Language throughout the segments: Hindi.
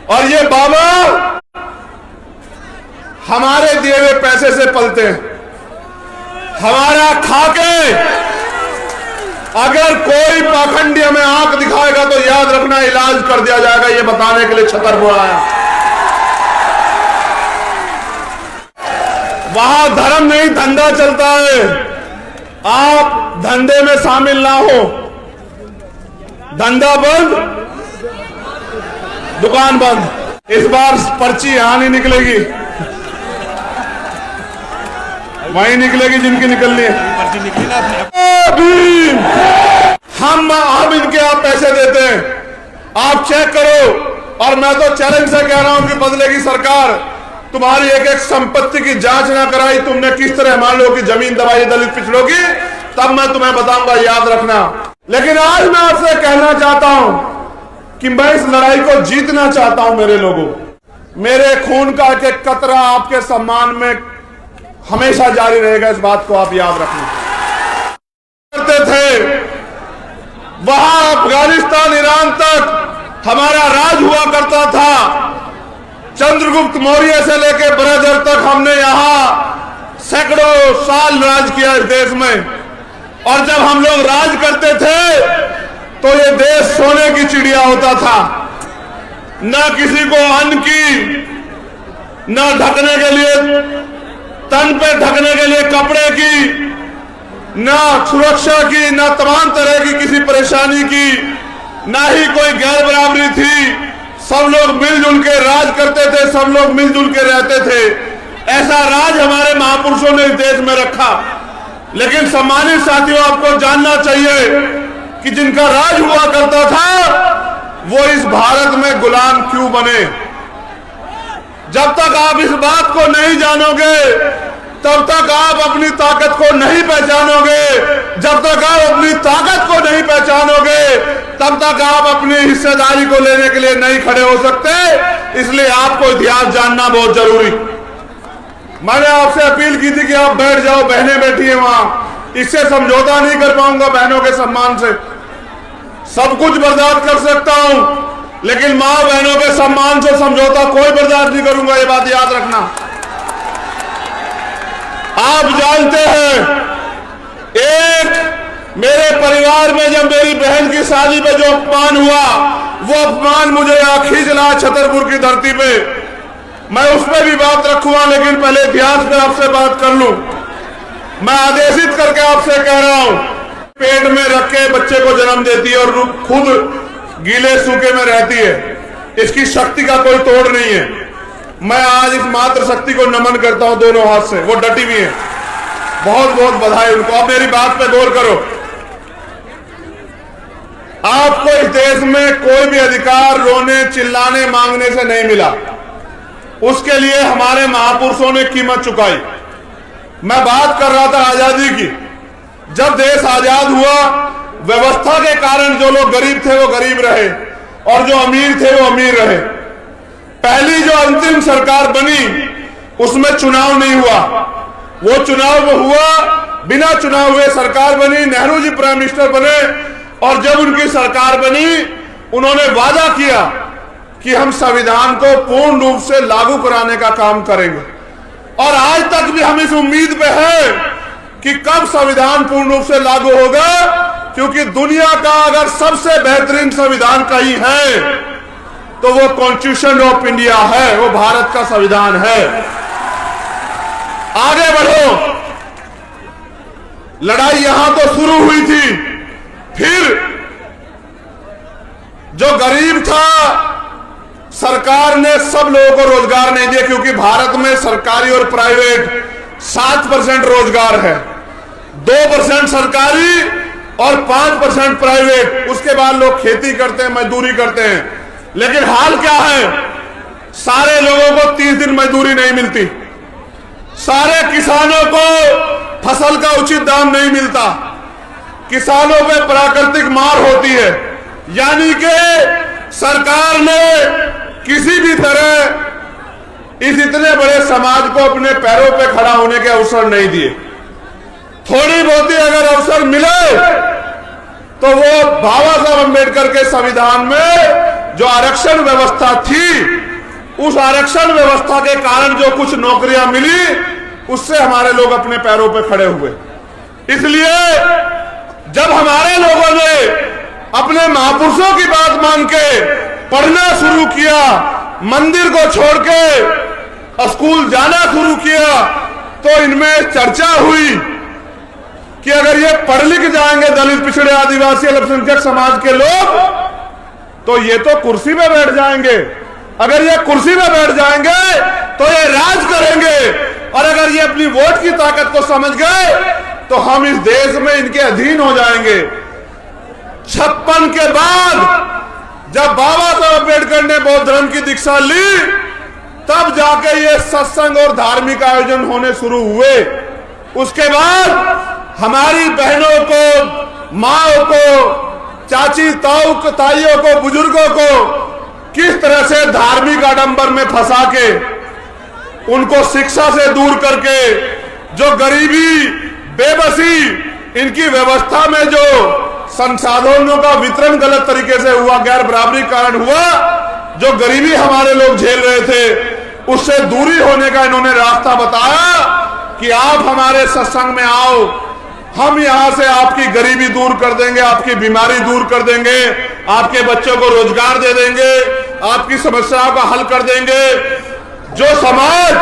और ये बाबा हमारे दिए हुए पैसे से पलते हैं, हमारा खाके अगर कोई पाखंडी हमें आंख दिखाएगा तो याद रखना इलाज कर दिया जाएगा, ये बताने के लिए छतरपुर आया। वहां धर्म नहीं धंधा चलता है, आप धंधे में शामिल ना हो। धंधा बंद, दुकान बंद। इस बार पर्ची यहां नहीं निकलेगी, वहीं निकलेगी जिनकी निकलनी है। पर्ची निकली ना अपने। हम इनके आप पैसे देते हैं, आप चेक करो। और मैं तो चैलेंज से कह रहा हूं कि बदलेगी सरकार, तुम्हारी एक एक संपत्ति की जांच ना कराई तुमने, किस तरह मान लो कि जमीन दबाई दलित पिछड़ों की, तब मैं तुम्हें बताऊंगा, याद रखना। लेकिन आज मैं आपसे कहना चाहता हूं कि मैं इस लड़ाई को जीतना चाहता हूं। मेरे लोगों, मेरे खून का एक एक कतरा आपके सम्मान में हमेशा जारी रहेगा, इस बात को आप याद रखना। करते थे वहां अफगानिस्तान ईरान तक हमारा राज हुआ करता था। चंद्रगुप्त मौर्य से लेकर बरादर तक हमने यहां सैकड़ों साल राज किया इस देश में। और जब हम लोग राज करते थे तो ये देश सोने की चिड़िया होता था, न किसी को अन्न की, न ढकने के लिए तन पे ढकने के लिए कपड़े की, न सुरक्षा की, न तमाम तरह की किसी परेशानी की, न ही कोई गैर बराबरी थी। सब लोग मिलजुल के राज करते थे, सब लोग मिलजुल के रहते थे। ऐसा राज हमारे महापुरुषों ने इस देश में रखा। लेकिन सम्मानित साथियों, आपको जानना चाहिए कि जिनका राज हुआ करता था वो इस भारत में गुलाम क्यों बने। जब तक आप इस बात को नहीं जानोगे तब तक आप अपनी ताकत को नहीं पहचानोगे। जब तक आप अपनी ताकत को नहीं पहचानोगे तब तक आप अपनी हिस्सेदारी को लेने के लिए नहीं खड़े हो सकते। इसलिए आपको इतिहास जानना बहुत जरूरी। मैंने आपसे अपील की थी कि आप बैठ जाओ, बहनें बैठी हैं वहां, इससे समझौता नहीं कर पाऊंगा। बहनों के सम्मान से सब कुछ बर्दाश्त कर सकता हूं, लेकिन मां बहनों के सम्मान से समझौता कोई बर्दाश्त नहीं करूंगा, ये बात याद रखना। आप जानते हैं, एक मेरे परिवार में जब मेरी बहन की शादी पे जो अपमान हुआ, वो अपमान मुझे खींच ला छतरपुर की धरती पे। मैं उस पर भी बात रखूंगा, लेकिन पहले इतिहास पे आपसे बात कर लूं। मैं आदेशित करके आपसे कह रहा हूं, पेट में रख के बच्चे को जन्म देती है और खुद गीले सूखे में रहती है, इसकी शक्ति का कोई तोड़ नहीं है। मैं आज इस मातृ शक्ति को नमन करता हूं दोनों हाथ से, वो डटी हुई है। बहुत बहुत बधाई उनको। अब मेरी बात पे गौर करो। आपको इस देश में कोई भी अधिकार रोने चिल्लाने मांगने से नहीं मिला, उसके लिए हमारे महापुरुषों ने कीमत चुकाई। मैं बात कर रहा था आजादी की। जब देश आजाद हुआ, व्यवस्था के कारण जो लोग गरीब थे वो गरीब रहे और जो अमीर थे वो अमीर रहे। पहली जो अंतिम सरकार बनी उसमें चुनाव नहीं हुआ, वो चुनाव हुआ बिना चुनाव हुए सरकार बनी। नेहरू जी प्राइम मिनिस्टर बने और जब उनकी सरकार बनी उन्होंने वादा किया कि हम संविधान को पूर्ण रूप से लागू कराने का काम करेंगे। और आज तक भी हम इस उम्मीद पे हैं कि कब संविधान पूर्ण रूप से लागू होगा, क्योंकि दुनिया का अगर सबसे बेहतरीन संविधान कहीं है तो वो कॉन्स्टिट्यूशन ऑफ इंडिया है, वो भारत का संविधान है। आगे बढ़ो। लड़ाई यहां तो शुरू हुई थी, फिर जो गरीब था सरकार ने सब लोगों को रोजगार नहीं दिया, क्योंकि भारत में सरकारी और प्राइवेट 7% रोजगार है, 2% सरकारी और 5% प्राइवेट। उसके बाद लोग खेती करते हैं, मजदूरी करते हैं। लेकिन हाल क्या है, सारे लोगों को 30 दिन मजदूरी नहीं मिलती, सारे किसानों को फसल का उचित दाम नहीं मिलता, किसानों पे प्राकृतिक मार होती है। यानी कि सरकार ने किसी भी तरह इस इतने बड़े समाज को अपने पैरों पे खड़ा होने के अवसर नहीं दिए। थोड़ी बहुती अगर अवसर मिले तो वो बाबा साहब अम्बेडकर के संविधान में जो आरक्षण व्यवस्था थी, उस आरक्षण व्यवस्था के कारण जो कुछ नौकरियां मिली, उससे हमारे लोग अपने पैरों पर खड़े हुए। इसलिए जब हमारे लोगों ने अपने महापुरुषों की बात मान के पढ़ना शुरू किया, मंदिर को छोड़ के स्कूल जाना शुरू किया, तो इनमें चर्चा हुई कि अगर ये पढ़ लिख जाएंगे दलित, पिछड़े, आदिवासी, अल्पसंख्यक समाज के लोग, तो ये तो कुर्सी पे बैठ जाएंगे। अगर ये कुर्सी पे बैठ जाएंगे तो ये राज करेंगे, और अगर ये अपनी वोट की ताकत को समझ गए तो हम इस देश में इनके अधीन हो जाएंगे। 56 के बाद जब बाबा साहब अम्बेडकर ने बौद्ध धर्म की दीक्षा ली, तब जाके ये सत्संग और धार्मिक आयोजन होने शुरू हुए। उसके बाद हमारी बहनों को, माओ को, चाची ताइयों को, बुजुर्गों को किस तरह से धार्मिक आडंबर में फंसा के, उनको शिक्षा से दूर करके, जो गरीबी, बेबसी, इनकी व्यवस्था में जो संसाधनों का वितरण गलत तरीके से हुआ, गैर बराबरी कारण हुआ, जो गरीबी हमारे लोग झेल रहे थे, उससे दूरी होने का इन्होंने रास्ता बताया कि आप हमारे सत्संग में आओ, हम यहां से आपकी गरीबी दूर कर देंगे, आपकी बीमारी दूर कर देंगे, आपके बच्चों को रोजगार दे देंगे, आपकी समस्याओं का हल कर देंगे। जो समाज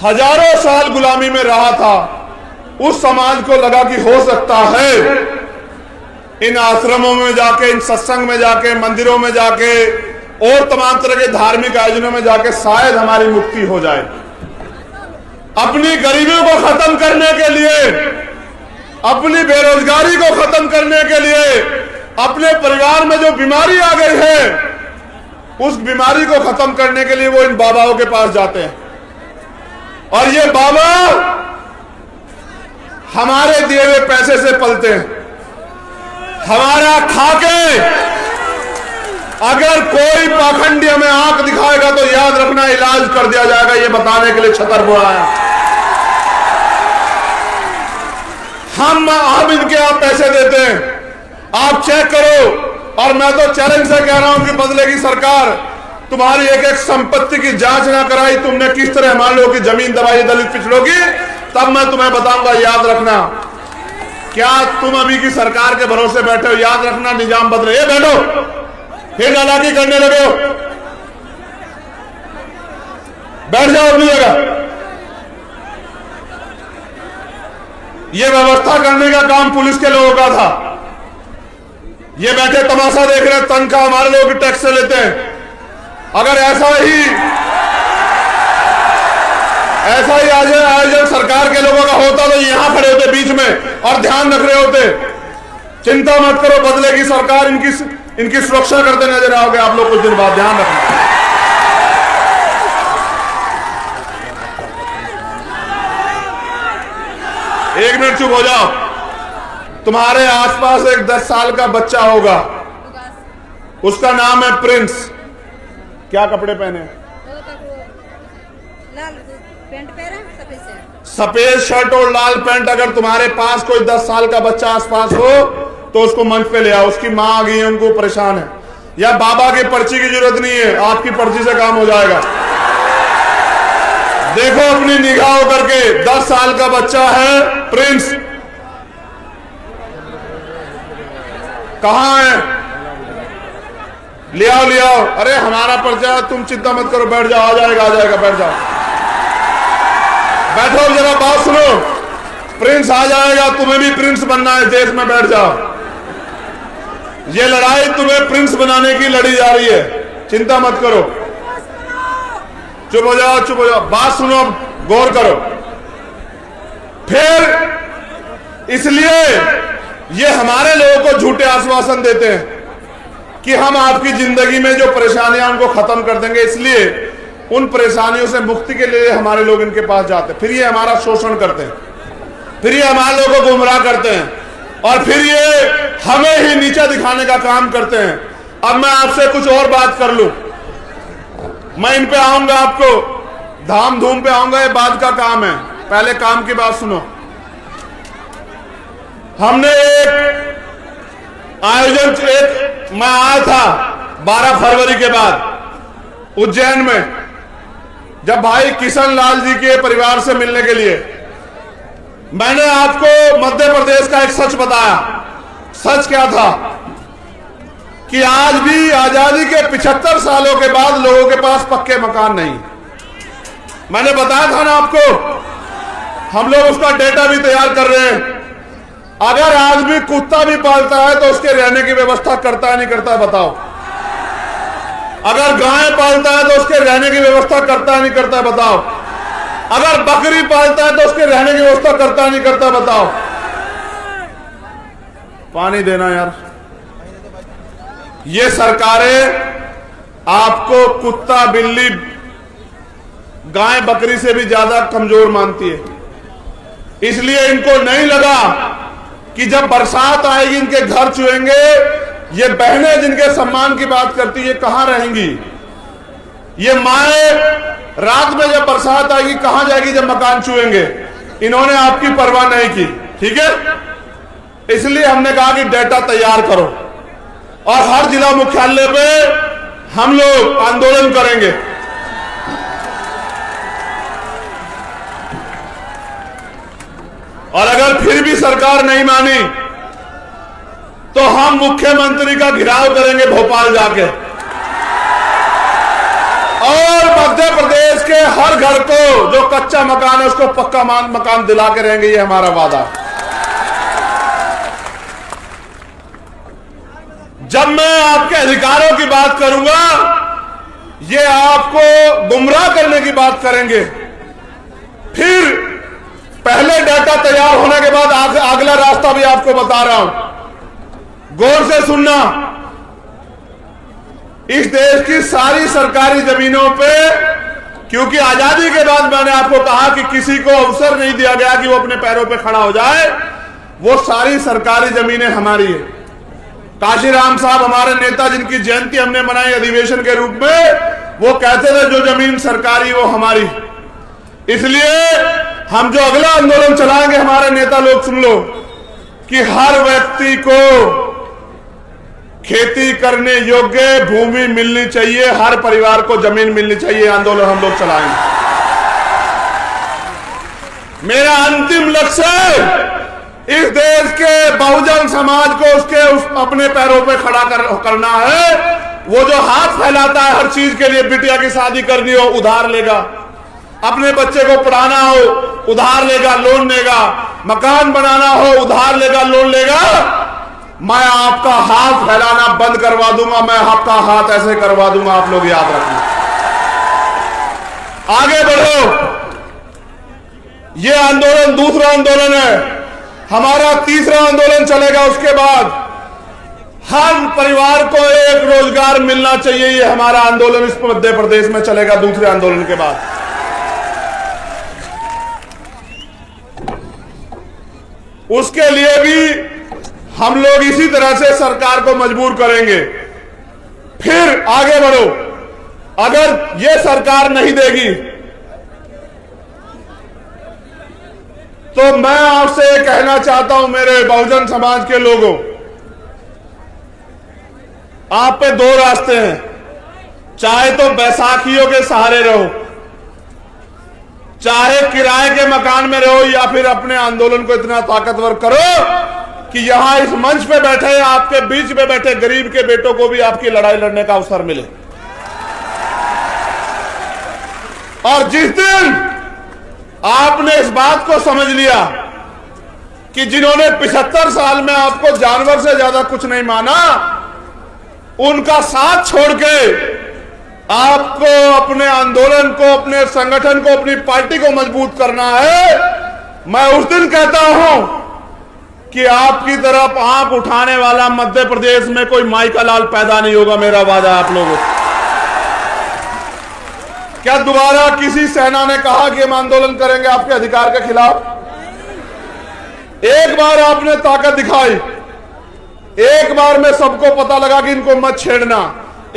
हजारों साल गुलामी में रहा था, उस समाज को लगा कि हो सकता है इन आश्रमों में जाके, इन सत्संग में जाके, मंदिरों में जाके और तमाम तरह के धार्मिक आयोजनों में जाके शायद हमारी मुक्ति हो जाए। अपनी गरीबी को खत्म करने के लिए, अपनी बेरोजगारी को खत्म करने के लिए, अपने परिवार में जो बीमारी आ गई है, उस बीमारी को खत्म करने के लिए वो इन बाबाओं के पास जाते हैं। और ये बाबा हमारे दिए हुए पैसे से पलते हैं। हमारा खाके अगर कोई पाखंडी हमें आंख दिखाएगा तो याद रखना, इलाज कर दिया जाएगा, ये बताने के लिए छतर बुलाया। हम इनके आप पैसे देते हैं, आप चेक करो। और मैं तो चैलेंज से कह रहा हूं कि बदलेगी सरकार। तुम्हारी एक एक संपत्ति की जांच ना कराई, तुमने किस तरह हमारे लोगों की जमीन दबाई दलित पिछड़ों की, तब मैं तुम्हें बताऊंगा, याद रखना। क्या तुम अभी की सरकार के भरोसे बैठे हो? याद रखना, निजाम बदले। ये बैठो, फिर नालायकी करने लगे हो, बैठ जाओ अपनी जगह। ये व्यवस्था करने का काम पुलिस के लोगों का था। ये बैठे तमाशा देख रहे हैं, तनख्वाह हमारे लोग टैक्स से लेते हैं। अगर ऐसा ही आयोजन सरकार के लोगों का होता तो यहां खड़े होते बीच में और ध्यान रख रहे होते। चिंता मत करो, बदलेगी सरकार, इनकी सुरक्षा करते नजर आओगे आप लोग कुछ दिन बाद, ध्यान रखना। एक मिनट चुप हो जाओ। तुम्हारे आसपास एक 10 साल का बच्चा होगा, उसका नाम है प्रिंस। क्या कपड़े पहने? लाल पैंट पहना, सफेद शर्ट और लाल पैंट। अगर तुम्हारे पास कोई 10 साल का बच्चा आसपास हो तो उसको मंच पे ले आओ। उसकी मां आ गई है, उनको परेशान है। या बाबा की पर्ची की जरूरत नहीं है, आपकी पर्ची से काम हो जाएगा। देखो अपनी निगाहों करके, 10 साल का बच्चा है प्रिंस। कहां है? ले आओ, ले आओ। अरे हमारा पर्चा, तुम चिंता मत करो, बैठ जाओ, आ जाएगा, बैठ जाओ, बैठो। जरा बात सुनो, प्रिंस आ जाएगा, तुम्हें भी प्रिंस बनना है देश में, बैठ जाओ। ये लड़ाई तुम्हें प्रिंस बनाने की लड़ी जा रही है, चिंता मत करो। चुप हो जाओ, चुप हो जाओ, बात सुनो, गौर करो। फिर इसलिए ये हमारे लोगों को झूठे आश्वासन देते हैं कि हम आपकी जिंदगी में जो परेशानियां उनको खत्म कर देंगे, इसलिए उन परेशानियों से मुक्ति के लिए हमारे लोग इनके पास जाते हैं। फिर ये हमारा शोषण करते हैं, फिर ये हमारे लोगों को गुमराह करते हैं, और फिर ये हमें ही नीचा दिखाने का काम करते हैं। अब मैं आपसे कुछ और बात कर लूं, मैं इन पे आऊंगा, आपको धाम धूम पे आऊंगा, ये बाद का काम है। पहले काम की बात सुनो। हमने एक आयोजन, मैं आया था 12 फरवरी के बाद उज्जैन में जब भाई किशन लाल जी के परिवार से मिलने के लिए मैंने आपको मध्य प्रदेश का एक सच बताया। सच क्या था कि आज भी आजादी के 75 सालों के बाद लोगों के पास पक्के मकान नहीं। मैंने बताया था ना आपको, हम लोग उसका डेटा भी तैयार कर रहे हैं। अगर आज भी कुत्ता भी पालता है तो उसके रहने की व्यवस्था करता है नहीं करता है बताओ। अगर गाय पालता है तो उसके रहने की व्यवस्था करता है नहीं करता है बताओ। अगर बकरी पालता है तो उसके रहने की व्यवस्था करता है नहीं करता है बताओ। पानी देना यार। ये सरकारें आपको कुत्ता बिल्ली गाय बकरी से भी ज्यादा कमजोर मानती है। इसलिए इनको नहीं लगा कि जब बरसात आएगी इनके घर छुएंगे। ये बहनें जिनके सम्मान की बात करती है कहां रहेंगी? ये माएं रात में जब बरसात आएगी कहां जाएगी जब मकान छुएंगे? इन्होंने आपकी परवाह नहीं की। ठीक है, इसलिए हमने कहा कि डेटा तैयार करो और हर जिला मुख्यालय पे हम लोग आंदोलन करेंगे। और अगर फिर भी सरकार नहीं मानी तो हम मुख्यमंत्री का घेराव करेंगे भोपाल जाके और मध्य प्रदेश के हर घर को जो कच्चा मकान है उसको पक्का मकान दिला के रहेंगे। ये हमारा वादा। जब मैं आपके अधिकारों की बात करूंगा ये आपको गुमराह करने की बात करेंगे। फिर पहले डाटा तैयार होने के बाद अगला रास्ता भी आपको बता रहा हूं, गौर से सुनना। इस देश की सारी सरकारी जमीनों पे, क्योंकि आजादी के बाद मैंने आपको कहा कि किसी को अवसर नहीं दिया गया कि वो अपने पैरों पे खड़ा हो जाए, वो सारी सरकारी जमीनें हमारी है। काशीराम साहब हमारे नेता जिनकी जयंती हमने मनाई अधिवेशन के रूप में, वो कहते थे जो जमीन सरकारी वो हमारी। इसलिए हम जो अगला आंदोलन चलाएंगे हमारे नेता लोग सुन लो कि हर व्यक्ति को खेती करने योग्य भूमि मिलनी चाहिए, हर परिवार को जमीन मिलनी चाहिए। आंदोलन हम लोग चलाएंगे। मेरा अंतिम लक्ष्य है इस देश के बहुजन समाज को उसके अपने पैरों पे खड़ा करना है। वो जो हाथ फैलाता है हर चीज के लिए, बिटिया की शादी करनी हो उधार लेगा, अपने बच्चे को पढ़ाना हो उधार लेगा लोन लेगा, मकान बनाना हो उधार लेगा लोन लेगा। मैं आपका हाथ फैलाना बंद करवा दूंगा, मैं आपका हाथ ऐसे करवा दूंगा। आप लोग याद रखना, आगे बढ़ो। ये आंदोलन दूसरा आंदोलन है, हमारा तीसरा आंदोलन चलेगा। उसके बाद हर परिवार को एक रोजगार मिलना चाहिए, ये हमारा आंदोलन इस मध्य प्रदेश में चलेगा दूसरे आंदोलन के बाद। उसके लिए भी हम लोग इसी तरह से सरकार को मजबूर करेंगे। फिर आगे बढ़ो। अगर ये सरकार नहीं देगी तो मैं आपसे कहना चाहता हूं मेरे बहुजन समाज के लोगों, आप पे दो रास्ते हैं। चाहे तो बैसाखियों के सहारे रहो, चाहे किराए के मकान में रहो, या फिर अपने आंदोलन को इतना ताकतवर करो कि यहां इस मंच पे बैठे आपके बीच में बैठे गरीब के बेटों को भी आपकी लड़ाई लड़ने का अवसर मिले। और जिस दिन आपने इस बात को समझ लिया कि जिन्होंने 75 साल में आपको जानवर से ज्यादा कुछ नहीं माना, उनका साथ छोड़ के आपको अपने आंदोलन को, अपने संगठन को, अपनी पार्टी को मजबूत करना है, मैं उस दिन कहता हूं कि आपकी तरफ आंख उठाने वाला मध्य प्रदेश में कोई माई का लाल पैदा नहीं होगा। मेरा वादा आप लोगों से। क्या दोबारा किसी सेना ने कहा कि हम आंदोलन करेंगे आपके अधिकार के खिलाफ? एक बार आपने ताकत दिखाई, एक बार में सबको पता लगा कि इनको मत छेड़ना।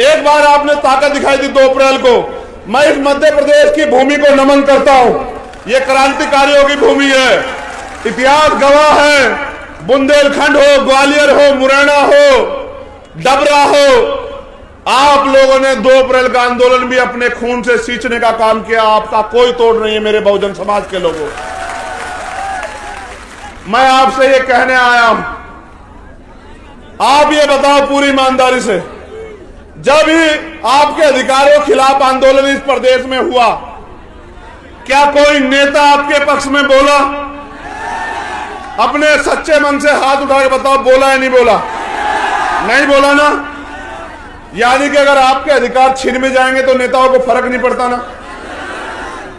एक बार आपने ताकत दिखाई थी 2 अप्रैल को। मैं इस मध्य प्रदेश की भूमि को नमन करता हूं। यह क्रांतिकारियों की भूमि है, इतिहास गवाह है। बुंदेलखंड हो, ग्वालियर हो, मुरैना हो, डबरा हो, आप लोगों ने 2 अप्रैल का आंदोलन भी अपने खून से सींचने का काम किया। आपका कोई तोड़ नहीं है मेरे बहुजन समाज के लोगों। मैं आपसे ये कहने आया हूं, आप ये बताओ पूरी ईमानदारी से, जब ही आपके अधिकारियों के खिलाफ आंदोलन इस प्रदेश में हुआ, क्या कोई नेता आपके पक्ष में बोला? अपने सच्चे मन से हाथ उठा के बताओ, बोला या नहीं बोला? नहीं बोला ना। यानी कि अगर आपके अधिकार छीन में जाएंगे तो नेताओं को फर्क नहीं पड़ता ना।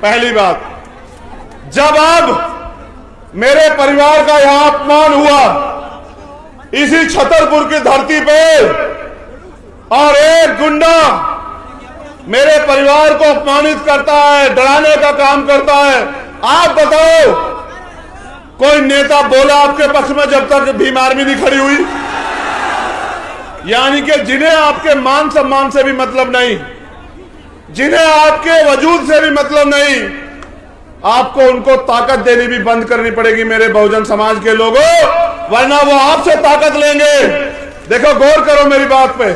पहली बात, जब अब मेरे परिवार का यहां अपमान हुआ इसी छतरपुर की धरती पे, और एक गुंडा मेरे परिवार को अपमानित करता है, डराने का काम करता है, आप बताओ कोई नेता बोला आपके पक्ष में जब तक भीम आर्मी नहीं खड़ी हुई? यानी कि जिन्हें आपके मान सम्मान से भी मतलब नहीं, जिन्हें आपके वजूद से भी मतलब नहीं, आपको उनको ताकत देनी भी बंद करनी पड़ेगी मेरे बहुजन समाज के लोगों, वरना वो आपसे ताकत लेंगे। देखो, गौर करो मेरी बात पे,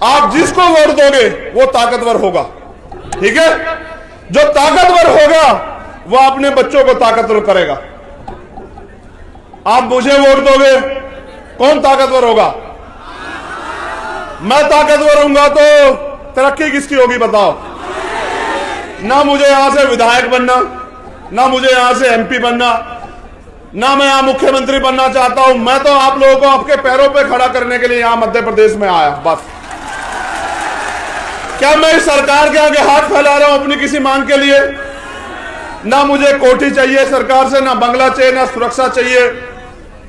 आप जिसको वोट दोगे वो ताकतवर होगा, ठीक है? जो ताकतवर होगा वो अपने बच्चों को ताकतवर करेगा। आप मुझे वोट दोगे, कौन ताकतवर होगा? मैं ताकतवर होऊंगा तो तरक्की किसकी होगी बताओ? ना मुझे यहां से विधायक बनना, ना मुझे यहां से एमपी बनना, ना मैं यहां मुख्यमंत्री बनना चाहता हूं। मैं तो आप लोगों को आपके पैरों पे खड़ा करने के लिए यहां मध्य प्रदेश में आया, बस। क्या मैं इस सरकार के आगे हाथ फैला रहा हूं अपनी किसी मांग के लिए? ना मुझे कोठी चाहिए सरकार से, ना बंगला चाहिए, ना सुरक्षा चाहिए,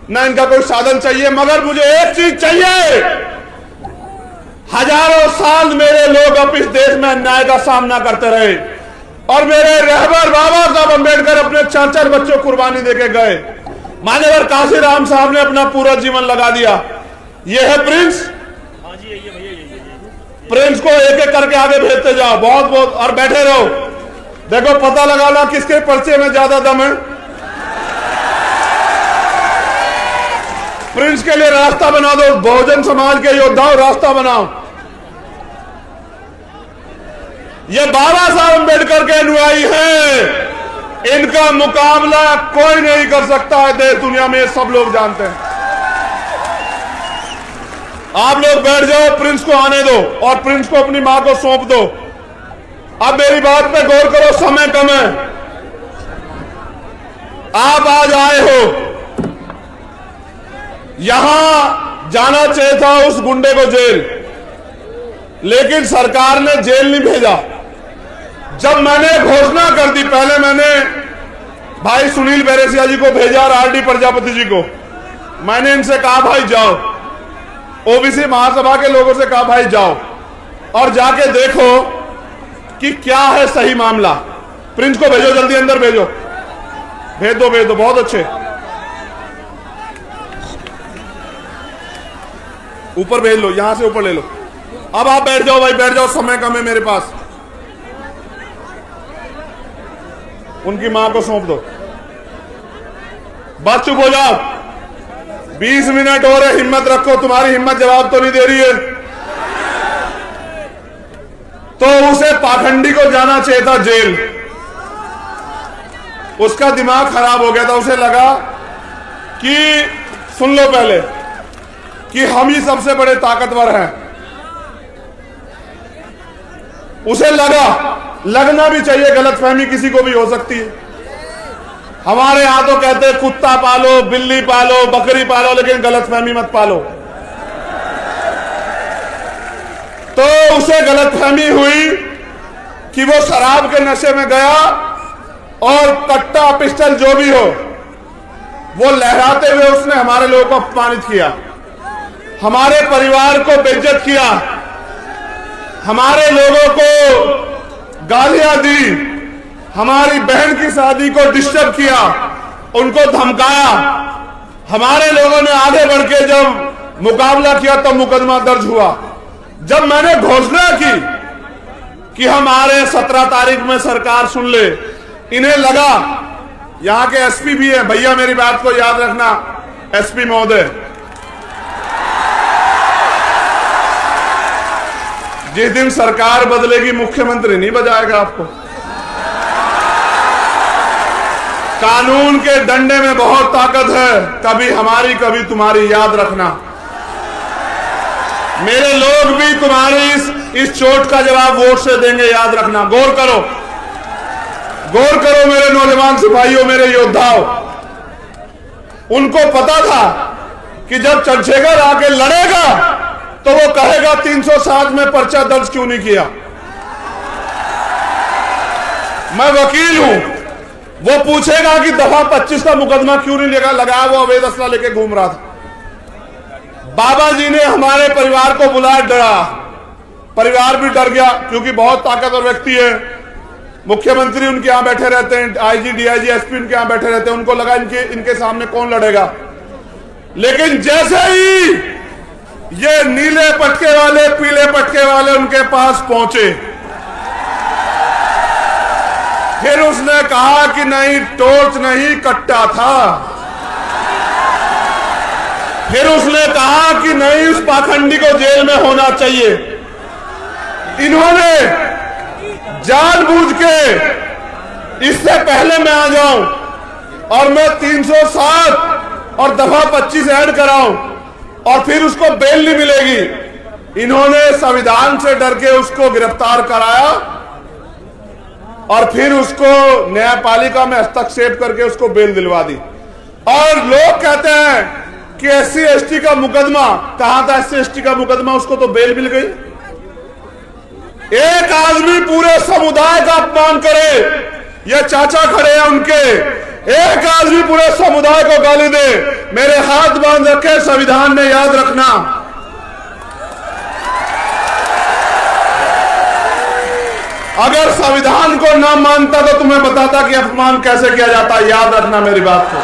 ना इनका कोई साधन चाहिए, मगर मुझे एक चीज चाहिए। हजारों साल मेरे लोग अब इस देश में अन्याय का सामना करते रहे, और मेरे रहबर बाबा साहब अम्बेडकर अपने 4-4 बच्चों कुर्बानी देके गए। मान्यवर काशीराम साहब ने अपना पूरा जीवन लगा दिया। ये है प्रिंस, प्रिंस को एक एक करके आगे भेजते जाओ, बहुत बहुत, और बैठे रहो। देखो, पता लगाना किसके पर्चे में ज्यादा दम है। प्रिंस के लिए रास्ता बना दो, बहुजन समाज के योद्धाओं रास्ता बनाओ। ये बाबा साहब अम्बेडकर के अनुयायी हैं, इनका मुकाबला कोई नहीं कर सकता है देश दुनिया में, सब लोग जानते हैं। आप लोग बैठ जाओ, प्रिंस को आने दो और प्रिंस को अपनी मां को सौंप दो। अब मेरी बात पे गौर करो, समय कम है। आप आज आए हो, यहां जाना चाहिए था उस गुंडे को जेल, लेकिन सरकार ने जेल नहीं भेजा। जब मैंने घोषणा कर दी, पहले मैंने भाई सुनील बैरेसिया जी को भेजा और आरडी प्रजापति जी को, मैंने इनसे कहा भाई जाओ, ओबीसी महासभा के लोगों से कहा भाई जाओ और जाके देखो कि क्या है सही मामला। प्रिंस को भेजो, जल्दी अंदर भेजो, भेज दो, बहुत अच्छे। ऊपर भेज लो, यहां से ऊपर ले लो। अब आप बैठ जाओ भाई, बैठ जाओ, समय कम है मेरे पास। उनकी मां को सौंप दो, बस चुप हो जाओ। 20 मिनट हो रहे, हिम्मत रखो, तुम्हारी हिम्मत जवाब तो नहीं दे रही है। तो उसे पाखंडी को जाना चाहिए था जेल, उसका दिमाग खराब हो गया था। उसे लगा कि, सुन लो पहले, कि हम ही सबसे बड़े ताकतवर हैं। उसे लगना भी चाहिए, गलतफहमी किसी को भी हो सकती है। हमारे यहां तो कहते हैं कुत्ता पालो, बिल्ली पालो, बकरी पालो, लेकिन गलतफहमी मत पालो। तो उसे गलतफहमी हुई कि वो शराब के नशे में गया और कट्टा पिस्टल जो भी हो वो लहराते हुए उसने हमारे लोगों को अपमानित किया, हमारे परिवार को बेइज्जत किया, हमारे लोगों को गालियां दी, हमारी बहन की शादी को डिस्टर्ब किया, उनको धमकाया। हमारे लोगों ने आगे बढ़ के जब मुकाबला किया तब मुकदमा दर्ज हुआ। जब मैंने घोषणा की कि हम आ रहे 17 तारीख में, सरकार सुन ले, इन्हें लगा, यहां के एसपी भी है भैया, मेरी बात को याद रखना एसपी महोदय, जिस दिन सरकार बदलेगी मुख्यमंत्री नहीं बजाएगा आपको। कानून के डंडे में बहुत ताकत है, कभी हमारी कभी तुम्हारी, याद रखना। मेरे लोग भी तुम्हारी इस चोट का जवाब वोट से देंगे, याद रखना। गौर करो, गौर करो मेरे नौजवान सिपाहियों, मेरे योद्धाओं। उनको पता था कि जब चंद्रशेखर आके लड़ेगा तो वो कहेगा 307 में पर्चा दर्ज क्यों नहीं किया। मैं वकील हूं, वो पूछेगा कि दफा 25 का मुकदमा क्यों नहीं लगाया, वो अवैध असला लेके घूम रहा था। बाबा जी ने हमारे परिवार को बुलाया, डरा, परिवार भी डर गया क्योंकि बहुत ताकतवर व्यक्ति है। मुख्यमंत्री उनके यहां बैठे रहते हैं, आईजी डीआईजी एसपी उनके यहां बैठे रहते हैं, उनको लगा इनके सामने कौन लड़ेगा। लेकिन जैसे ही ये नीले पटके वाले, पीले पटके वाले उनके पास पहुंचे, फिर उसने कहा कि नहीं, टॉर्च नहीं कट्टा था। फिर उसने कहा कि नहीं, उस पाखंडी को जेल में होना चाहिए। इन्होंने जानबूझ के, इससे पहले मैं आ जाऊं और मैं 307 और दफा 25 ऐड कराऊं और फिर उसको बेल नहीं मिलेगी, इन्होंने संविधान से डर के उसको गिरफ्तार कराया और फिर उसको न्यायपालिका में हस्तक्षेप करके उसको बेल दिलवा दी। और लोग कहते हैं कि एससी एसटी का मुकदमा, कहां था एससी एसटी का मुकदमा, उसको तो बेल मिल गई। एक आदमी पूरे समुदाय का अपमान करे, ये चाचा खड़े हैं उनके, एक आदमी पूरे समुदाय को गाली दे, मेरे हाथ बांध रखे संविधान ने, याद रखना। अगर संविधान को ना मानता तो तुम्हें बताता कि अपमान कैसे किया जाता है, याद रखना मेरी बात को।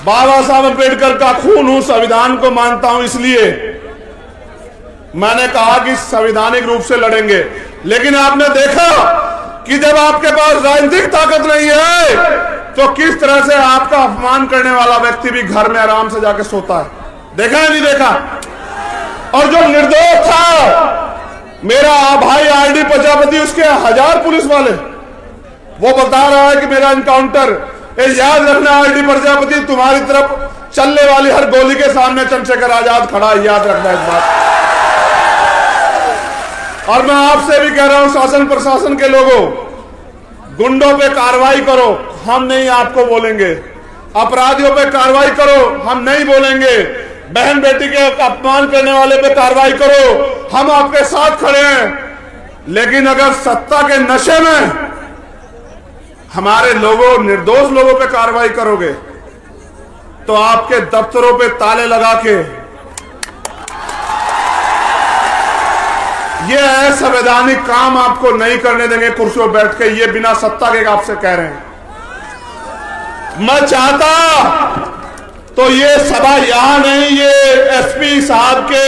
बाबा साहब अम्बेडकर का खून हूं, संविधान को मानता हूं, इसलिए मैंने कहा कि संवैधानिक रूप से लड़ेंगे। लेकिन आपने देखा कि जब आपके पास राजनीतिक ताकत नहीं है तो किस तरह से आपका अपमान करने वाला व्यक्ति भी घर में आराम से जाके सोता है। देखा है नहीं देखा? और जो निर्दोष था मेरा भाई आरडी प्रजापति, उसके 1000 पुलिस वाले, वो बता रहा है कि मेरा इनकाउंटर, याद रखना आरडी प्रजापति, तुम्हारी तरफ चलने वाली हर गोली के सामने चंद्रशेखर आजाद खड़ा है, याद रखना इस बात। और मैं आपसे भी कह रहा हूं, शासन प्रशासन के लोगों, गुंडों पे कार्रवाई करो, हम नहीं आपको बोलेंगे। अपराधियों पे कार्रवाई करो, हम नहीं बोलेंगे। बहन बेटी के अपमान करने वाले पे कार्रवाई करो, हम आपके साथ खड़े हैं। लेकिन अगर सत्ता के नशे में हमारे लोगों, निर्दोष लोगों पे कार्रवाई करोगे तो आपके दफ्तरों पे ताले लगा के ये असंवैधानिक काम आपको नहीं करने देंगे कुर्सियों बैठ के। ये बिना सत्ता के आपसे कह रहे हैं। मैं चाहता तो ये सभा यहां नहीं, ये एसपी साहब के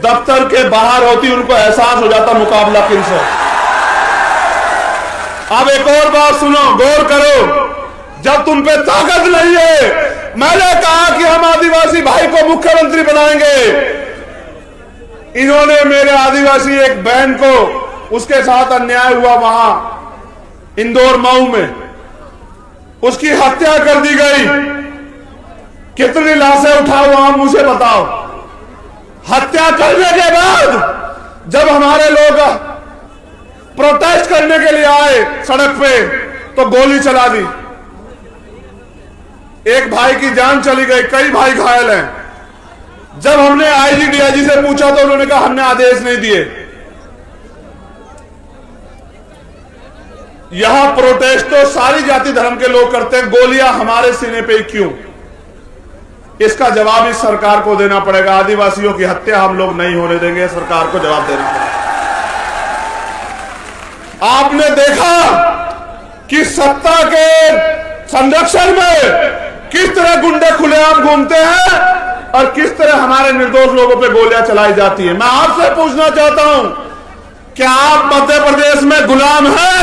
दफ्तर के बाहर होती, उनको एहसास हो जाता मुकाबला किनसे। अब एक और बात सुनो, गौर करो। जब तुम पे ताकत नहीं है, मैंने कहा कि हम आदिवासी भाई को मुख्यमंत्री बनाएंगे। इन्होंने मेरे आदिवासी एक बहन को, उसके साथ अन्याय हुआ वहां इंदौर मऊ में, उसकी हत्या कर दी गई। कितनी लाशें उठाओ आप मुझे बताओ। हत्या करने के बाद जब हमारे लोग प्रोटेस्ट करने के लिए आए सड़क पे तो गोली चला दी। एक भाई की जान चली गई, कई भाई घायल हैं। जब हमने आईजी डीआईजी से पूछा तो उन्होंने कहा हमने आदेश नहीं दिए। यहां प्रोटेस्ट तो सारी जाति धर्म के लोग करते हैं, गोलियां हमारे सीने पे क्यों? इसका जवाब इस सरकार को देना पड़ेगा। आदिवासियों की हत्या हम लोग नहीं होने देंगे, सरकार को जवाब देना पड़ेगा। आपने देखा कि सत्ता के संरक्षण में किस तरह गुंडे खुलेआम घूमते हैं और किस तरह हमारे निर्दोष लोगों पे गोलियां चलाई जाती है। मैं आपसे पूछना चाहता हूं, क्या आप मध्य प्रदेश में गुलाम हैं?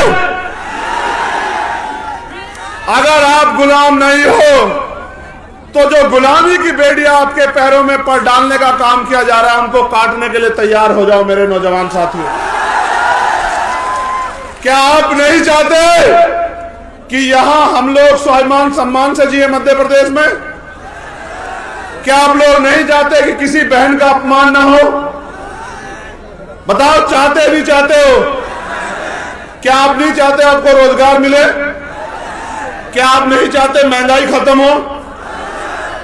अगर आप गुलाम नहीं हो तो जो गुलामी की बेड़ियां आपके पैरों में पर डालने का काम किया जा रहा है, उनको काटने के लिए तैयार हो जाओ मेरे नौजवान साथियों। क्या आप नहीं चाहते कि यहां हम लोग स्वाभिमान सम्मान से जिए मध्य प्रदेश में? क्या आप लोग नहीं चाहते कि किसी बहन का अपमान ना हो? बताओ, चाहते नहीं चाहते हो? क्या आप नहीं चाहते आपको रोजगार मिले? क्या आप नहीं चाहते महंगाई खत्म हो?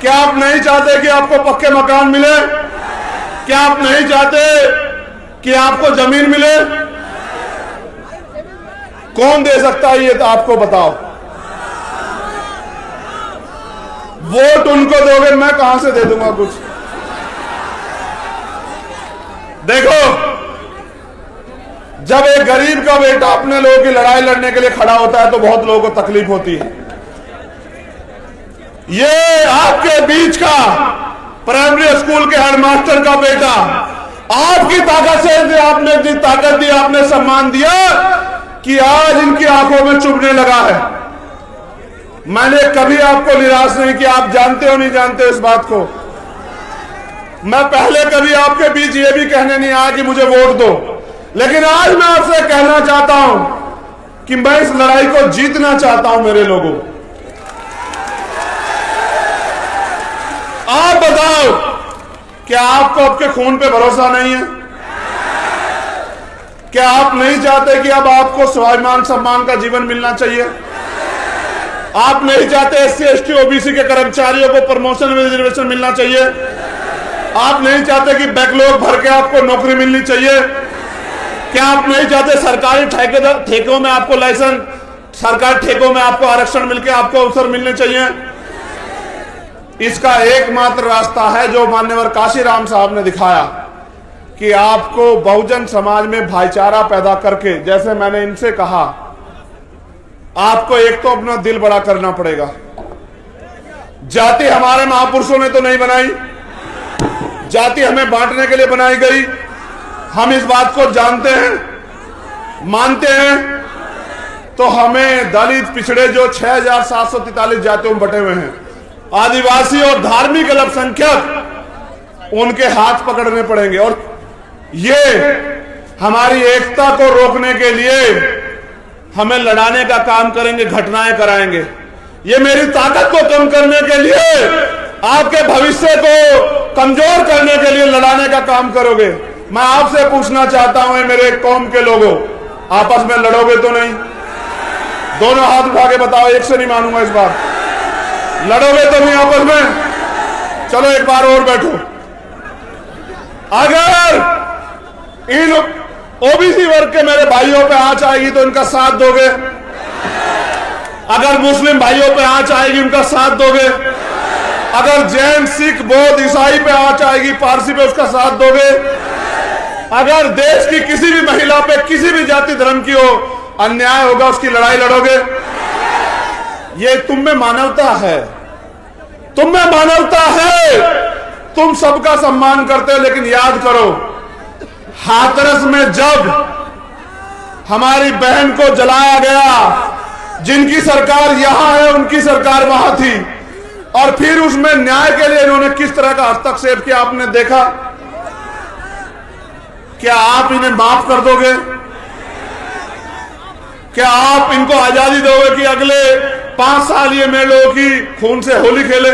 क्या आप नहीं चाहते कि आपको पक्के मकान मिले? क्या आप नहीं चाहते कि आपको जमीन मिले? कौन दे सकता है ये तो आपको बताओ। वोट उनको दोगे, मैं कहां से दे दूंगा कुछ? देखो, जब एक गरीब का बेटा अपने लोगों की लड़ाई लड़ने के लिए खड़ा होता है तो बहुत लोगों को तकलीफ होती है। ये आपके बीच का प्राइमरी स्कूल के हेडमास्टर का बेटा आपकी ताकत से, आपने दी ताकत दी, आपने सम्मान दिया कि आज इनकी आंखों में चुभने लगा है। मैंने कभी आपको निराश नहीं किया। आप जानते हो नहीं जानते हो इस बात को। मैं पहले कभी आपके बीच ये भी कहने नहीं आया कि मुझे वोट दो, लेकिन आज मैं आपसे कहना चाहता हूं कि मैं इस लड़ाई को जीतना चाहता हूं। मेरे लोगों, आप बताओ, क्या आपको आपके खून पे भरोसा नहीं है? क्या आप नहीं चाहते कि अब आपको स्वाभिमान सम्मान का जीवन मिलना चाहिए? आप नहीं चाहते एससी एसटी ओबीसी के कर्मचारियों को प्रमोशन में रिजर्वेशन मिलना चाहिए? आप नहीं चाहते कि बैकलॉग भर के आपको नौकरी मिलनी चाहिए? क्या आप नहीं चाहते सरकारी ठेकों में आपको लाइसेंस, सरकारी ठेकों में आपको आरक्षण मिलकर आपको अवसर मिलने चाहिए? इसका एकमात्र रास्ता है जो मान्यवर काशीराम साहब ने दिखाया कि आपको बहुजन समाज में भाईचारा पैदा करके, जैसे मैंने इनसे कहा, आपको एक तो अपना दिल बड़ा करना पड़ेगा। जाति हमारे महापुरुषों ने तो नहीं बनाई, जाति हमें बांटने के लिए बनाई गई। हम इस बात को जानते हैं, मानते हैं। तो हमें दलित, पिछड़े जो 6743 जातियों में बटे हुए हैं, आदिवासी और धार्मिक अल्पसंख्यक, उनके हाथ पकड़ने पड़ेंगे। और ये हमारी एकता को रोकने के लिए हमें लड़ाने का काम करेंगे, घटनाएं कराएंगे। ये मेरी ताकत को कम करने के लिए, आपके भविष्य को कमजोर करने के लिए लड़ाने का काम करोगे। मैं आपसे पूछना चाहता हूं, मेरे कौम के लोगों, आपस में लड़ोगे तो नहीं? दोनों हाथ उठा के बताओ, एक से नहीं मानूंगा इस बार। लड़ोगे तो नहीं आपस में? चलो एक बार और बैठो। अगर इन ओबीसी वर्ग के मेरे भाइयों पे आंच आएगी तो इनका साथ दोगे? अगर मुस्लिम भाइयों पे आंच आएगी उनका साथ दोगे? अगर जैन, सिख, बौद्ध, ईसाई पे आंच आएगी, पारसी पे, उसका साथ दोगे? अगर देश की किसी भी महिला पे, किसी भी जाति धर्म की हो, अन्याय होगा, उसकी लड़ाई लड़ोगे? ये तुम में मानवता है, तुम में मानवता है। तुम सबका सम्मान करते हो, लेकिन याद करो, हाथरस में जब हमारी बहन को जलाया गया, जिनकी सरकार यहां है उनकी सरकार वहां थी, और फिर उसमें न्याय के लिए इन्होंने किस तरह का हस्तक्षेप किया आपने देखा? क्या आप इन्हें माफ कर दोगे? क्या आप इनको आजादी दोगे कि अगले 5 साल ये मेरे लोगों की खून से होली खेले?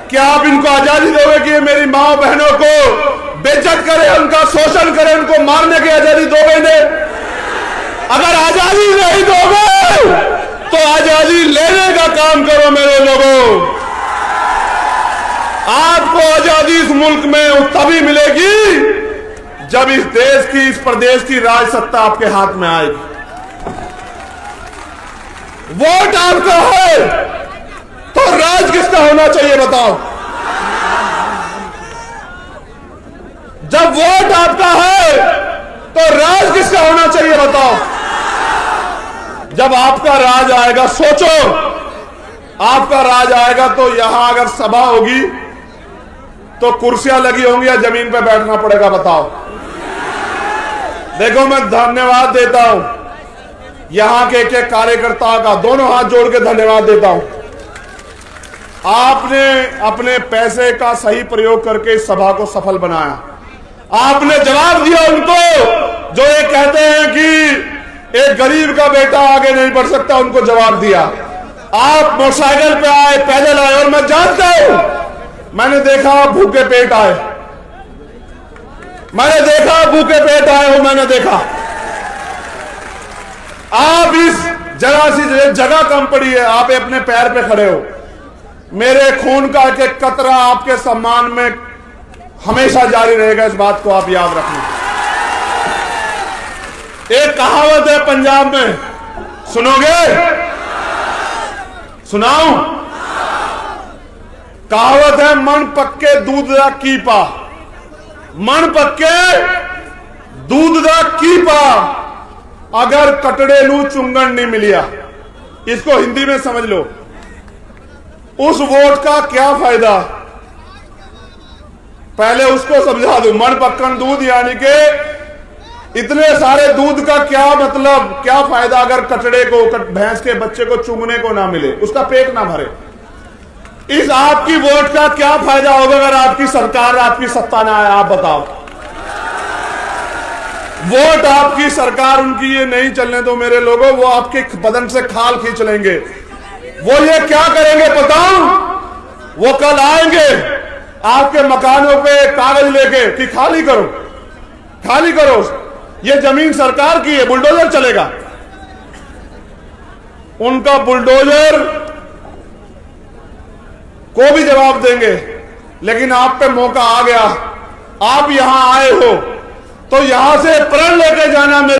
क्या आप इनको आजादी दोगे कि ये मेरी मां बहनों को बेइज्जत करे, उनका शोषण करे, उनको मारने की आजादी दोगे इन्हें? अगर आजादी नहीं दोगे तो आजादी लेने का काम करो मेरे लोगों। आपको आजादी इस मुल्क में तभी मिलेगी जब इस देश की, इस प्रदेश की राज सत्ता आपके हाथ में आएगी। वोट आपका है तो राज किसका होना चाहिए बताओ? जब वोट आपका है तो राज किसका होना चाहिए बताओ? जब आपका राज आएगा, सोचो, आपका राज आएगा तो यहां अगर सभा होगी तो कुर्सियां लगी होंगी या जमीन पर बैठना पड़ेगा बताओ? देखो, मैं धन्यवाद देता हूं यहां के एक एक कार्यकर्ताओं का, दोनों हाथ जोड़ के धन्यवाद देता हूं। आपने अपने पैसे का सही प्रयोग करके इस सभा को सफल बनाया। आपने जवाब दिया उनको जो ये कहते हैं कि एक गरीब का बेटा आगे नहीं बढ़ सकता, उनको जवाब दिया। आप मोटरसाइकिल पे आए, पैदल आए, और मैं जानता हूं, मैंने देखा भूखे पेट आए, मैंने देखा भूखे पेट आए हो, मैंने देखा। आप इस जगह कम पड़ी है, आप अपने पैर पे खड़े हो। मेरे खून का एक एक कतरा आपके सम्मान में हमेशा जारी रहेगा, इस बात को आप याद रखना। एक कहावत है पंजाब में, सुनोगे? सुनाऊं? कहावत है, मन पक्के दूध दा कीपा, मन पक्के दूध दा कीपा, अगर कटड़े लू चुंगन नहीं मिलिया। इसको हिंदी में समझ लो, उस वोट का क्या फायदा? पहले उसको समझा दो। मन पक्कन दूध यानी कि इतने सारे दूध का क्या मतलब, क्या फायदा अगर कटड़े को, भैंस के बच्चे को चुंगने को ना मिले, उसका पेट ना भरे। इस आपकी वोट का क्या फायदा होगा अगर आपकी सरकार, आपकी सत्ता ना आए? आप बताओ। वोट आपकी सरकार उनकी ये नहीं चलने दो मेरे लोगों, वो आपके बदन से खाल खींच लेंगे। वो ये क्या करेंगे बताओ? वो कल आएंगे आपके मकानों पे कागज लेके कि खाली करो, खाली करो, ये जमीन सरकार की है, बुलडोजर चलेगा। उनका बुलडोजर को भी जवाब देंगे। लेकिन आप पे मौका आ गया, आप यहां आए हो तो यहां से प्रण लेके जाना।